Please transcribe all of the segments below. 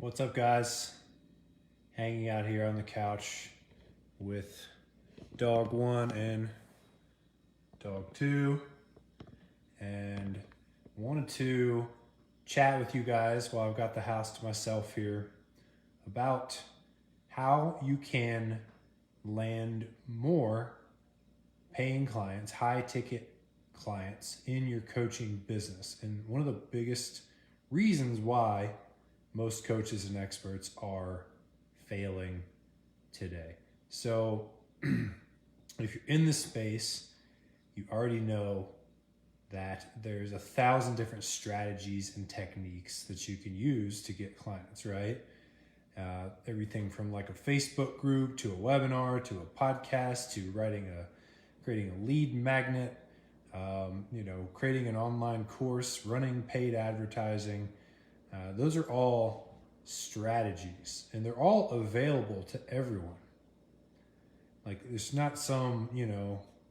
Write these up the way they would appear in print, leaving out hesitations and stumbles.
What's up, guys? Hanging out here on the couch with dog 1 and dog 2, and wanted to chat with you guys while I've got the house to myself here about how you can land more paying clients, high ticket clients in your coaching business. And one of the biggest reasons why most coaches and experts are failing today. So if you're in this space, you already know that there's 1,000 different strategies and techniques that you can use to get clients, right? Everything from like a Facebook group to a webinar to a podcast to creating a lead magnet, creating an online course, running paid advertising. Those are all strategies, and they're all available to everyone. Like, it's not some,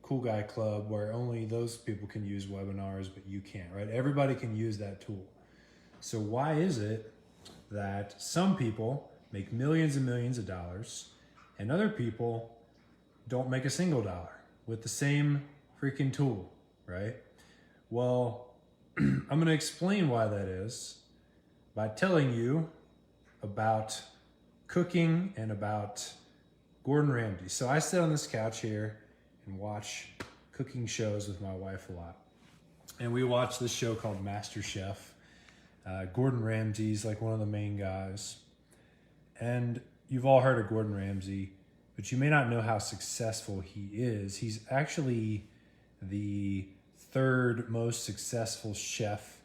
cool guy club where only those people can use webinars, but you can't, right? Everybody can use that tool. So why is it that some people make millions and millions of dollars and other people don't make a single dollar with the same freaking tool, right? Well, I'm going to explain why that is by telling you about cooking and about Gordon Ramsay. So I sit on this couch here and watch cooking shows with my wife a lot. And we watch this show called Master Chef. Gordon Ramsay's like one of the main guys. And you've all heard of Gordon Ramsay, but you may not know how successful he is. He's actually the third most successful chef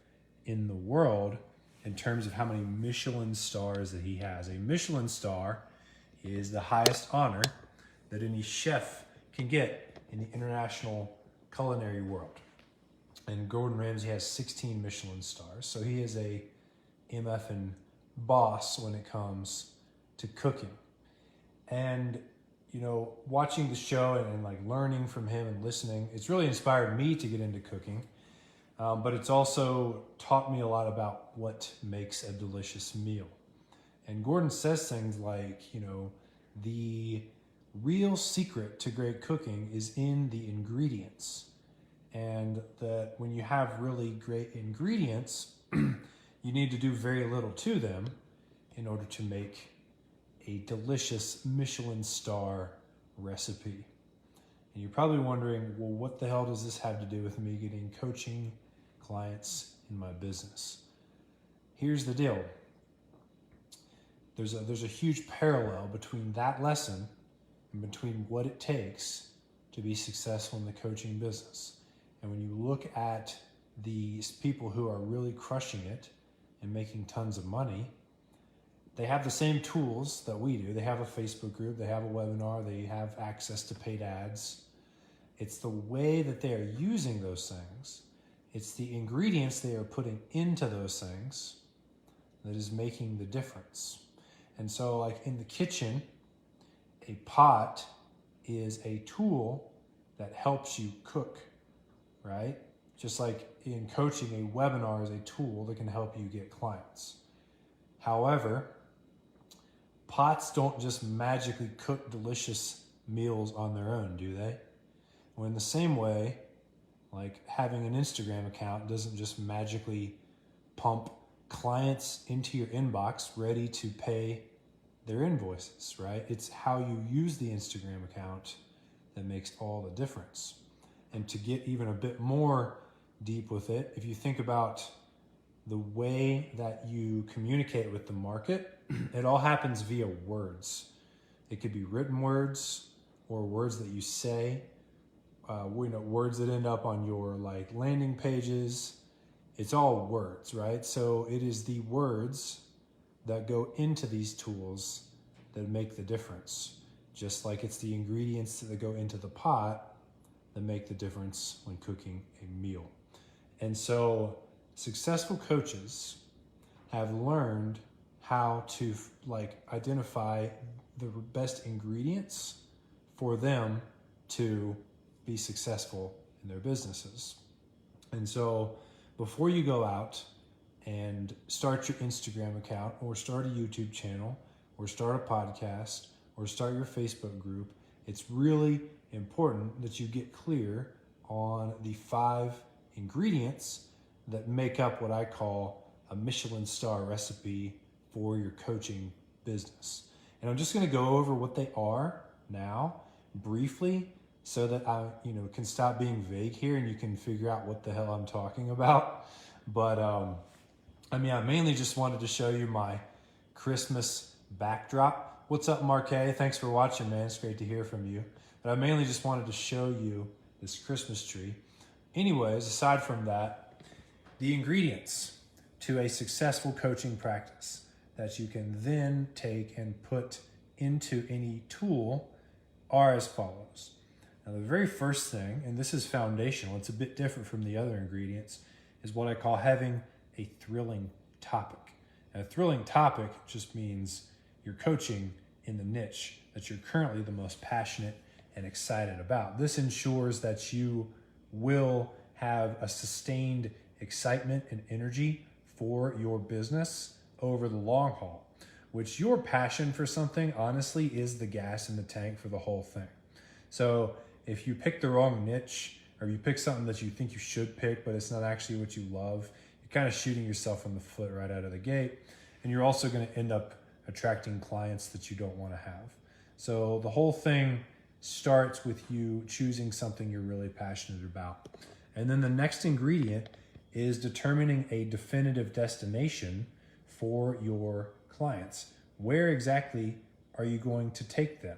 in the world in terms of how many Michelin stars that he has. A Michelin star is the highest honor that any chef can get in the international culinary world. And Gordon Ramsay has 16 Michelin stars. So he is a MFing boss when it comes to cooking. And, watching the show and like learning from him and listening, it's really inspired me to get into cooking. But it's also taught me a lot about what makes a delicious meal. And Gordon says things like, the real secret to great cooking is in the ingredients. And that when you have really great ingredients, you need to do very little to them in order to make a delicious Michelin star recipe. And you're probably wondering, well, what the hell does this have to do with me getting coaching clients in my business? Here's the deal. There's a huge parallel between that lesson and between what it takes to be successful in the coaching business. And when you look at these people who are really crushing it and making tons of money, they have the same tools that we do. They have a Facebook group, they have a webinar, they have access to paid ads. It's the way that they are using those things. It's the ingredients they are putting into those things that is making the difference. And so like in the kitchen, a pot is a tool that helps you cook, right? Just like in coaching, a webinar is a tool that can help you get clients. However, pots don't just magically cook delicious meals on their own, do they? Well, in the same way, like having an Instagram account doesn't just magically pump clients into your inbox ready to pay their invoices, right? It's how you use the Instagram account that makes all the difference. And to get even a bit more deep with it, if you think about the way that you communicate with the market, it all happens via words. It could be written words or words that you say, words that end up on your like landing pages. It's all words, right? So it is the words that go into these tools that make the difference. Just like it's the ingredients that go into the pot that make the difference when cooking a meal. And so successful coaches have learned how to identify the best ingredients for them to be successful in their businesses. And so before you go out and start your Instagram account or start a YouTube channel or start a podcast or start your Facebook group, it's really important that you get clear on the 5 ingredients that make up what I call a Michelin star recipe for your coaching business. And I'm just going to go over what they are now briefly so that I can stop being vague here and you can figure out what the hell I'm talking about. But I mainly just wanted to show you my Christmas backdrop. What's up, Marquet? Thanks for watching, man. It's great to hear from you. But I mainly just wanted to show you this Christmas tree. Anyways, aside from that, the ingredients to a successful coaching practice that you can then take and put into any tool are as follows. Now, the very first thing, and this is foundational, it's a bit different from the other ingredients, is what I call having a thrilling topic. And a thrilling topic just means you're coaching in the niche that you're currently the most passionate and excited about. This ensures that you will have a sustained excitement and energy for your business over the long haul, which your passion for something honestly is the gas in the tank for the whole thing. So if you pick the wrong niche or you pick something that you think you should pick, but it's not actually what you love, you're kind of shooting yourself in the foot right out of the gate. And you're also going to end up attracting clients that you don't want to have. So the whole thing starts with you choosing something you're really passionate about. And then the next ingredient is determining a definitive destination for your clients. Where exactly are you going to take them,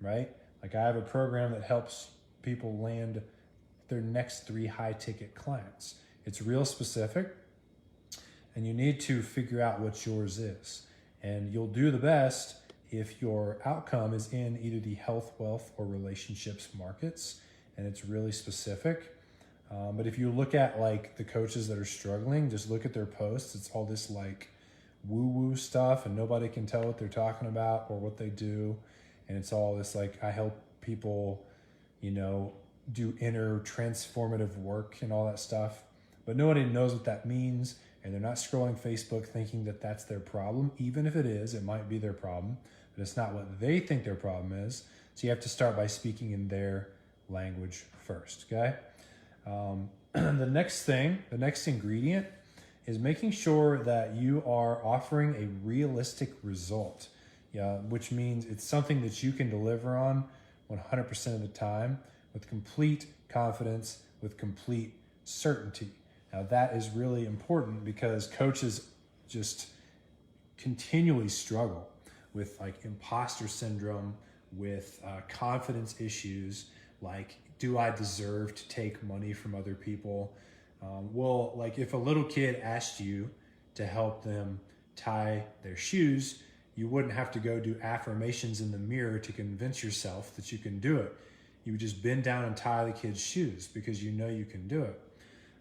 right? Like I have a program that helps people land their next 3 high-ticket clients. It's real specific, and you need to figure out what yours is. And you'll do the best if your outcome is in either the health, wealth, or relationships markets, and it's really specific. But if you look at like the coaches that are struggling, just look at their posts. It's all this like woo-woo stuff and nobody can tell what they're talking about or what they do. And it's all this like, I help people, do inner transformative work and all that stuff. But nobody knows what that means. And they're not scrolling Facebook thinking that that's their problem. Even if it is, it might be their problem, but it's not what they think their problem is. So you have to start by speaking in their language first, okay? The next ingredient is making sure that you are offering a realistic result, which means it's something that you can deliver on 100% of the time with complete confidence, with complete certainty. Now that is really important because coaches just continually struggle with like imposter syndrome, with confidence issues, like, do I deserve to take money from other people? Well, like if a little kid asked you to help them tie their shoes, you wouldn't have to go do affirmations in the mirror to convince yourself that you can do it. You would just bend down and tie the kid's shoes because you know you can do it.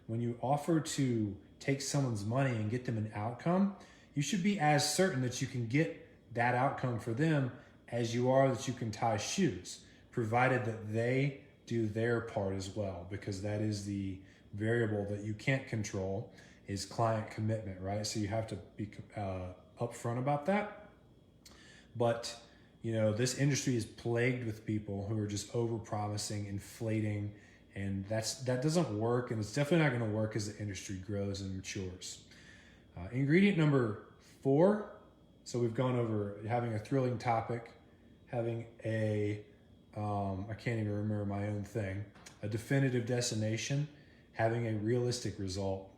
When you offer to take someone's money and get them an outcome, you should be as certain that you can get that outcome for them as you are that you can tie shoes, provided that they do their part as well, because that is the variable that you can't control is client commitment, right? So you have to be upfront about that. But this industry is plagued with people who are just over-promising, inflating, and that doesn't work, and it's definitely not going to work as the industry grows and matures. Ingredient number 4. So we've gone over having a thrilling topic, having I can't even remember my own thing, a definitive destination, having a realistic result.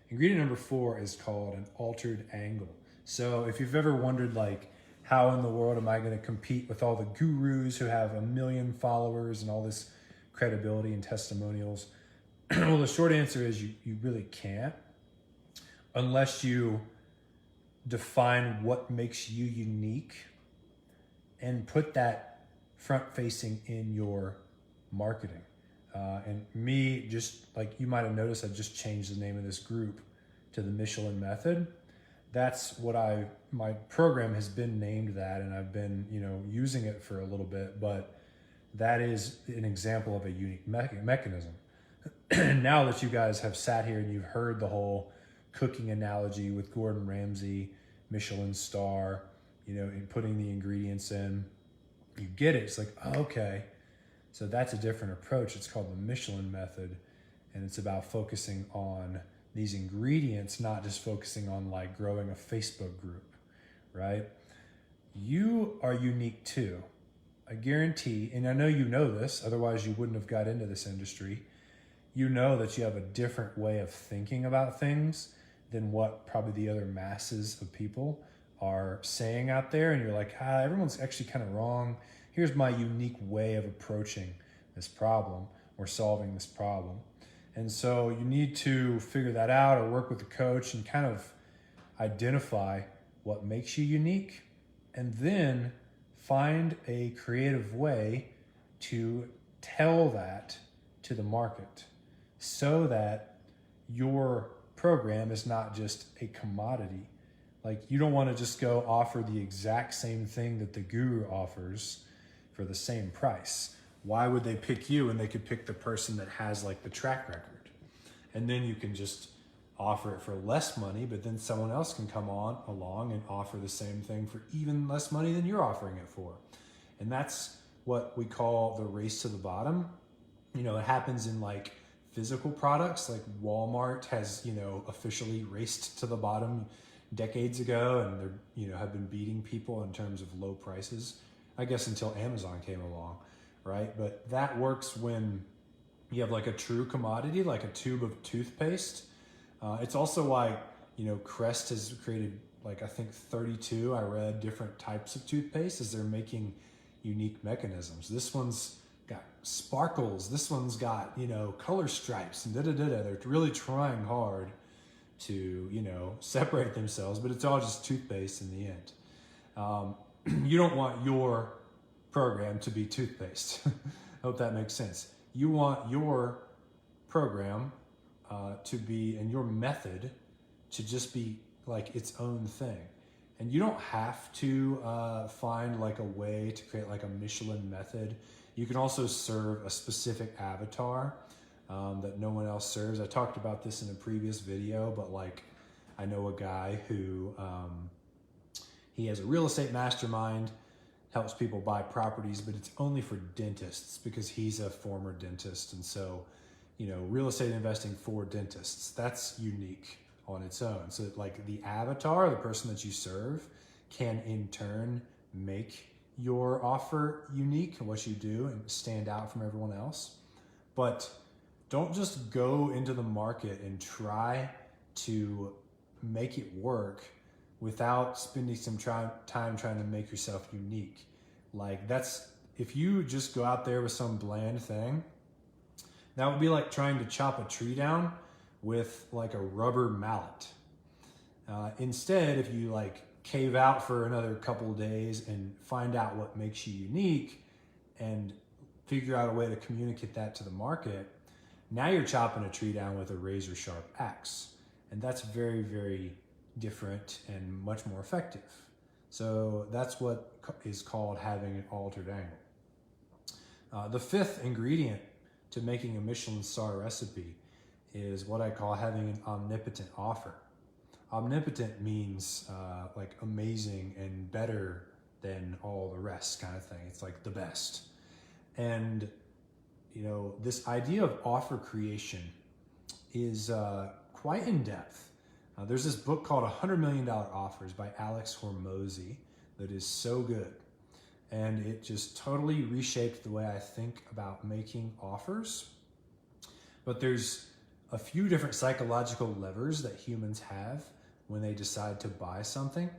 Ingredient number 4 is called an altered angle. So if you've ever wondered like, how in the world am I going to compete with all the gurus who have 1 million followers and all this credibility and testimonials? Well, the short answer is you really can't unless you define what makes you unique and put that front facing in your marketing. And me, just like you might have noticed, I just changed the name of this group to the Michelin Method. That's what my program has been named that, and I've been, using it for a little bit, but that is an example of a unique mechanism. Now that you guys have sat here and you've heard the whole cooking analogy with Gordon Ramsay, Michelin star, and putting the ingredients in, you get it. It's like, oh, okay, so that's a different approach. It's called the Michelin Method, and it's about focusing on these ingredients, not just focusing on like growing a Facebook group, right? You are unique too. I guarantee, and I know you know this, otherwise you wouldn't have got into this industry. You know that you have a different way of thinking about things than what probably the other masses of people are saying out there. And you're like, everyone's actually kind of wrong. Here's my unique way of approaching this problem or solving this problem. And so you need to figure that out or work with a coach and kind of identify what makes you unique, and then find a creative way to tell that to the market so that your program is not just a commodity. Like, you don't want to just go offer the exact same thing that the guru offers for the same price. Why would they pick you when they could pick the person that has like the track record? And then you can just offer it for less money, but then someone else can come along and offer the same thing for even less money than you're offering it for. And that's what we call the race to the bottom. It happens in like physical products, like Walmart has, officially raced to the bottom decades ago, and they're, have been beating people in terms of low prices, I guess, until Amazon came along, right? But that works when you have like a true commodity, like a tube of toothpaste. It's also why, Crest has created like, I think 32, I read, different types of toothpaste, as they're making unique mechanisms. This one's got sparkles. This one's got, color stripes and They're really trying hard to, separate themselves, but it's all just toothpaste in the end. You don't want your program to be toothpaste. Hope that makes sense. You want your program to be, and your method to just be like its own thing. And you don't have to find like a way to create like a Michelin method. You can also serve a specific avatar that no one else serves. I talked about this in a previous video, but like, I know a guy who, he has a real estate mastermind, helps people buy properties, but it's only for dentists because he's a former dentist. And so, real estate investing for dentists, that's unique on its own. So like the avatar, the person that you serve, can in turn make your offer unique and what you do and stand out from everyone else. But don't just go into the market and try to make it work without spending some time trying to make yourself unique. Like, if you just go out there with some bland thing, that would be like trying to chop a tree down with like a rubber mallet. Instead, if you like cave out for another couple of days and find out what makes you unique and figure out a way to communicate that to the market, now you're chopping a tree down with a razor sharp axe. And that's very, very different and much more effective. So that's what is called having an altered angle. The fifth ingredient to making a Michelin star recipe is what I call having an omnipotent offer. Omnipotent means like amazing and better than all the rest kind of thing. It's like the best. And this idea of offer creation is quite in depth. There's this book called $100 Million Offers by Alex Hormozy that is so good. And it just totally reshaped the way I think about making offers. But there's a few different psychological levers that humans have when they decide to buy something.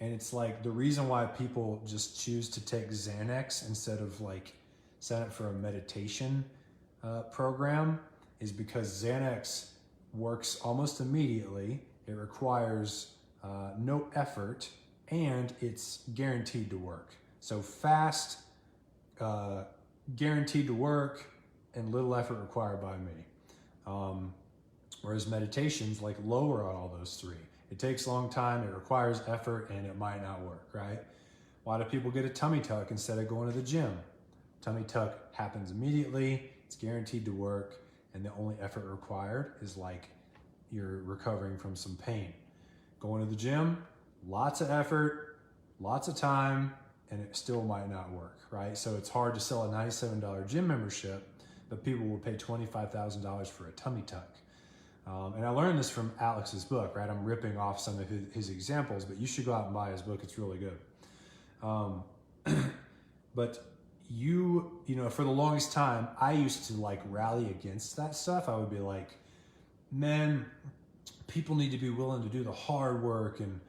And it's like the reason why people just choose to take Xanax instead of like sign up for a meditation program is because Xanax works almost immediately. It requires no effort, and it's guaranteed to work. So fast, guaranteed to work, and little effort required by me. Whereas meditation's like lower on all those three. It takes a long time, it requires effort, and it might not work, right? Why do people get a tummy tuck instead of going to the gym? Tummy tuck happens immediately, it's guaranteed to work, and the only effort required is like, you're recovering from some pain. Going to the gym, lots of effort, lots of time, and it still might not work, right? So it's hard to sell a $97 gym membership, but people will pay $25,000 for a tummy tuck. And I learned this from Alex's book, right? I'm ripping off some of his examples, but you should go out and buy his book. It's really good. But you know, for the longest time, I used to like rally against that stuff. I would be like, man, people need to be willing to do the hard work, and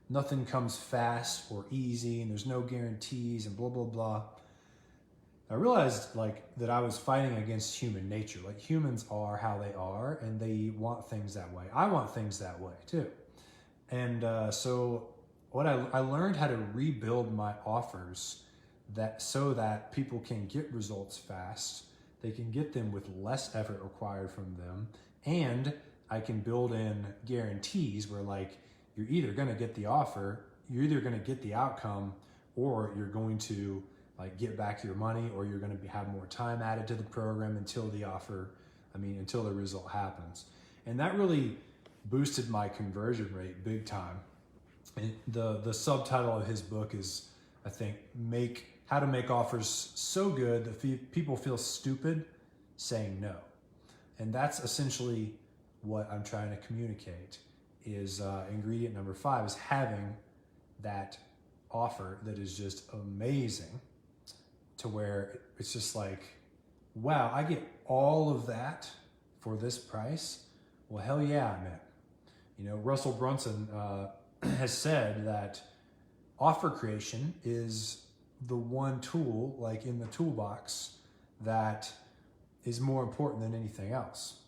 nothing comes fast or easy, and there's no guarantees, and blah, blah, blah. I realized like that I was fighting against human nature. Like, humans are how they are, and they want things that way. I want things that way too. And so what I learned how to rebuild my offers so that people can get results fast. They can get them with less effort required from them. And I can build in guarantees where like, you're either going to get the offer, you're either going to get the outcome, or you're going to like get back your money, or you're going to have more time added to the program until until the result happens. And that really boosted my conversion rate big time. And the subtitle of his book is, I think, how to make offers so good that people feel stupid saying no. And that's essentially what I'm trying to communicate. Is ingredient number 5 is having that offer that is just amazing, to where it's just like, wow, I get all of that for this price. Well, hell yeah, I'm in. You know, Russell Brunson has said that offer creation is the one tool, like in the toolbox, that is more important than anything else.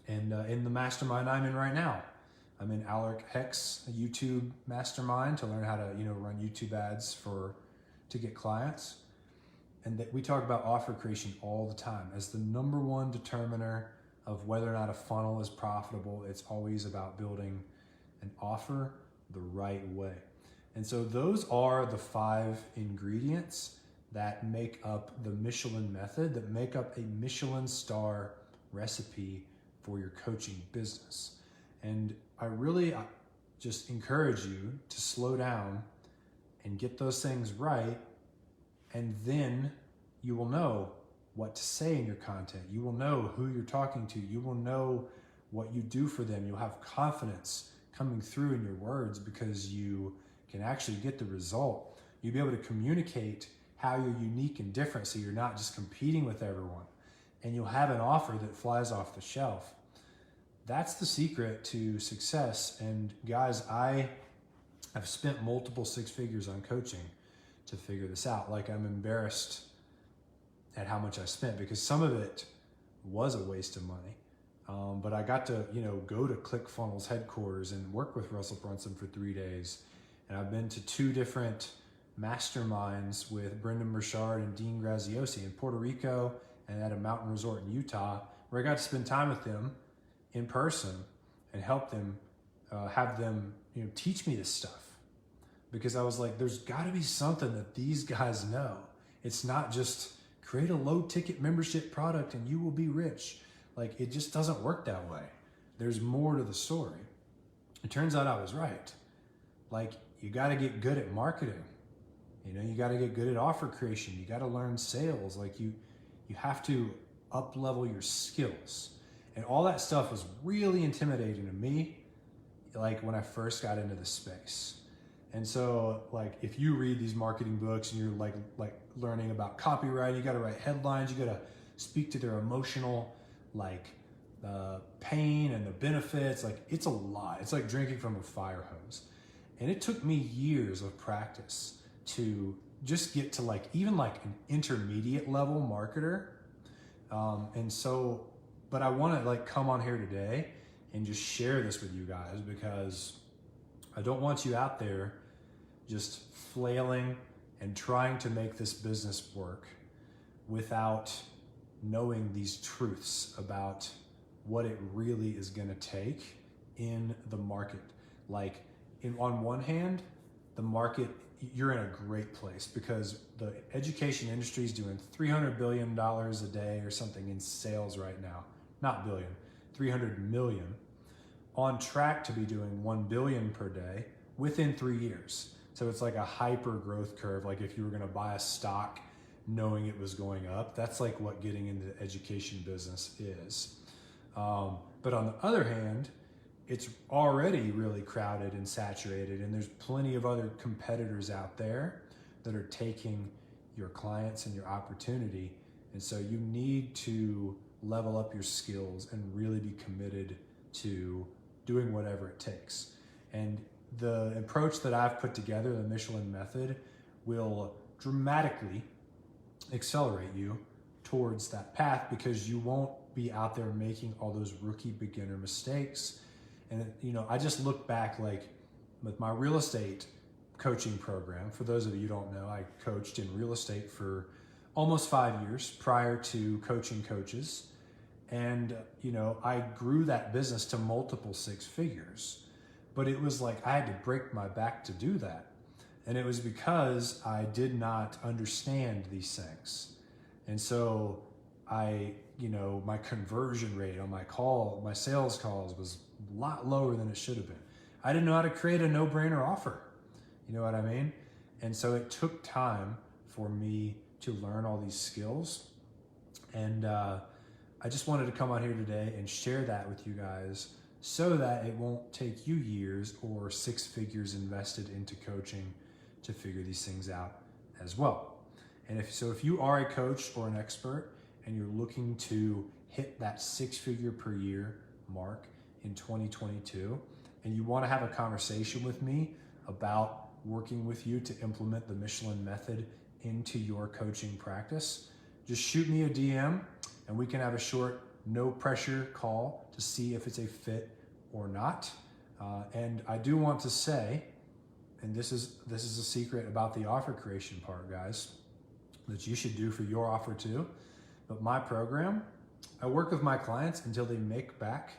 And in the mastermind I'm in right now, I'm in Alaric Heck's YouTube mastermind to learn how to, run YouTube ads to get clients. And that we talk about offer creation all the time as the number one determiner of whether or not a funnel is profitable. It's always about building an offer the right way. And so those are the 5 ingredients that make up the Michelin Method, that make up a Michelin star recipe for your coaching business. And I really just encourage you to slow down and get those things right, and then you will know what to say in your content. You will know who you're talking to. You will know what you do for them. You'll have confidence coming through in your words because you can actually get the result. You'll be able to communicate how you're unique and different, so you're not just competing with everyone. And you'll have an offer that flies off the shelf. That's the secret to success. And guys, I've spent multiple 6 figures on coaching to figure this out. Like, I'm embarrassed at how much I spent, because some of it was a waste of money. But I got to, go to ClickFunnels headquarters and work with Russell Brunson for 3 days. And I've been to 2 different masterminds with Brendan Burchard and Dean Graziosi in Puerto Rico and at a mountain resort in Utah, where I got to spend time with them in person and help them, have them, teach me this stuff. Because I was like, there's got to be something that these guys know. It's not just create a low ticket membership product and you will be rich. Like, it just doesn't work that way. There's more to the story. It turns out I was right. Like, you got to get good at marketing. You got to get good at offer creation. You got to learn sales. Like, you have to up level your skills. And all that stuff was really intimidating to me, like when I first got into the space. And so, like, if you read these marketing books and you're like learning about copyright, you got to write headlines, you got to speak to their emotional, pain and the benefits. Like, it's a lot. It's like drinking from a fire hose. And it took me years of practice to just get to even an intermediate level marketer. But I want to come on here today and just share this with you guys, because I don't want you out there just flailing and trying to make this business work without knowing these truths about what it really is going to take in the market. On one hand, the market, you're in a great place because the education industry is doing $300 billion a day or something in sales right now. Not billion, 300 million. on track to be doing 1 billion per day within 3 years. So it's like a hyper growth curve. Like if you were gonna buy a stock knowing it was going up, that's like what getting into the education business is. But on the other hand, it's already really crowded and saturated, and there's plenty of other competitors out there that are taking your clients and your opportunity. And so you need to level up your skills and really be committed to doing whatever it takes. And the approach that I've put together, the Michelin Method, will dramatically accelerate you towards that path, because you won't be out there making all those rookie beginner mistakes. And I just look back, like with my real estate coaching program. For those of you who don't know, I coached in real estate for almost 5 years prior to coaching coaches. And I grew that business to multiple 6 figures. But it was like I had to break my back to do that. And it was because I did not understand these things. And so my conversion rate on my sales calls was a lot lower than it should have been. I didn't know how to create a no-brainer offer. You know what I mean? And so it took time for me to learn all these skills. And I just wanted to come on here today and share that with you guys, so that it won't take you years or 6 figures invested into coaching to figure these things out as well. And if you are a coach or an expert and you're looking to hit that 6-figure per year mark in 2022, and you want to have a conversation with me about working with you to implement the Michelin Method into your coaching practice, just shoot me a DM and we can have a short, no pressure call to see if it's a fit or not. And I do want to say, and this is a secret about the offer creation part, guys, that you should do for your offer too. But my program, I work with my clients until they make back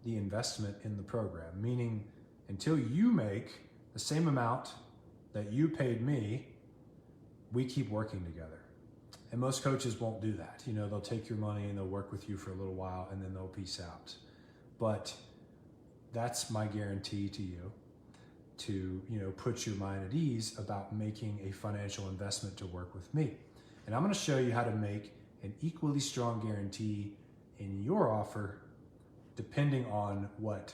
the investment in the program, meaning until you make the same amount that you paid me, we keep working together. And most coaches won't do that. They'll take your money and they'll work with you for a little while and then they'll peace out. But that's my guarantee to you, to put your mind at ease about making a financial investment to work with me. And I'm going to show you how to make an equally strong guarantee in your offer, depending on what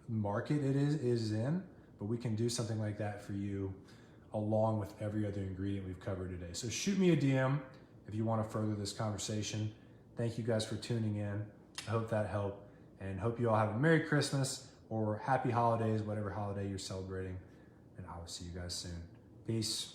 market it is in. But we can do something like that for you along with every other ingredient we've covered today. So shoot me a DM if you want to further this conversation. Thank you guys for tuning in. I hope that helped, and hope you all have a Merry Christmas or Happy Holidays, whatever holiday you're celebrating. And I will see you guys soon. Peace.